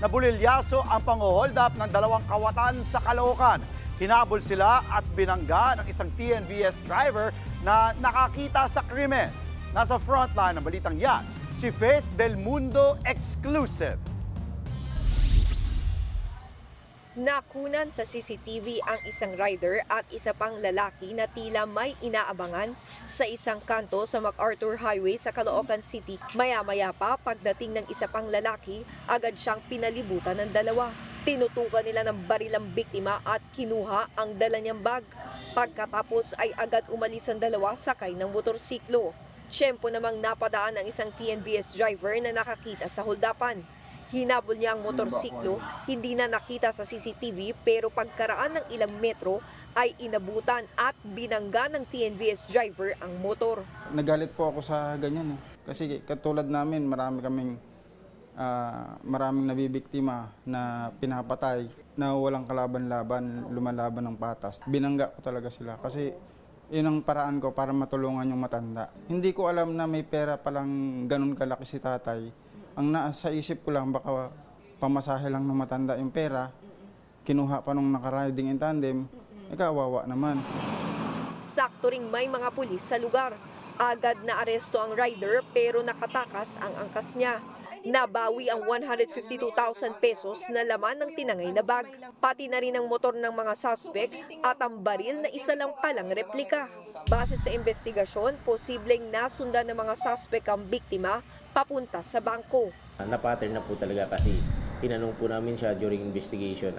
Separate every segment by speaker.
Speaker 1: Nabulilyaso ang pang-hold up ng dalawang kawatan sa Caloocan. Hinabol sila at binangga ng isang TNVS driver na nakakita sa krimen. Nasa frontline ng balitang yan, si Faith Del Mundo Exclusive.
Speaker 2: Nakunan sa CCTV ang isang rider at isa pang lalaki na tila may inaabangan sa isang kanto sa MacArthur Highway sa Caloocan City. Maya-maya pa, pagdating ng isa pang lalaki, agad siyang pinalibutan ng dalawa. Tinutukan nila ng baril ang biktima at kinuha ang dala niyang bag. Pagkatapos ay agad umalis ang dalawa sakay ng motorsiklo. Siyempo namang napadaan ang isang TNVS driver na nakakita sa holdapan. Hinabol niya ang motorsiklo, hindi na nakita sa CCTV pero pagkaraan ng ilang metro ay inabutan at binangga ng TNVS driver ang motor.
Speaker 3: Nagalit po ako sa ganyan kasi katulad namin maraming nabibiktima na pinapatay na walang kalaban-laban, lumalaban ng patas. Binangga ko talaga sila kasi yun ang paraan ko para matulungan yung matanda. Hindi ko alam na may pera palang ganun kalaki si tatay. Ang nasa isip ko lang, baka pamasahe lang ng matanda yung pera, kinuha pa nung naka-riding in tandem, kawawa naman.
Speaker 2: Sakto ring may mga pulis sa lugar. Agad na aresto ang rider pero nakatakas ang angkas niya. Nabawi ang 152,000 pesos na laman ng tinangay na bag. Pati na rin ang motor ng mga suspect at ang baril na isa lang palang replika. Base sa investigasyon, posibleng nasundan ng mga suspect ang biktima papunta sa bangko.
Speaker 4: Na-pattern na po talaga kasi tinanong po namin siya during investigation.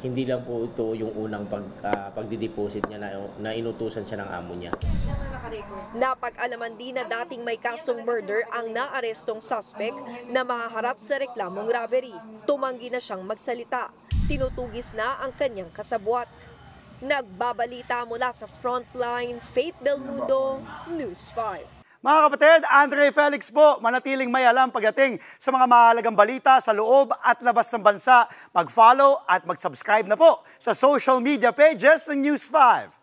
Speaker 4: Hindi lang po ito yung unang pagdideposit niya na inutusan siya ng amo niya.
Speaker 2: Napag-alaman din na dating may kasong murder ang naarestong suspect na mahaharap sa reklamong robbery. Tumanggi na siyang magsalita. Tinutugis na ang kanyang kasabwat. Nagbabalita mula sa Frontline, Faith Del Mundo, News 5.
Speaker 1: Mga kapatid, Andre Felix po, manatiling may alam pagdating sa mga mahalagang balita sa loob at labas ng bansa. Mag-follow at mag-subscribe na po sa social media pages ng News 5.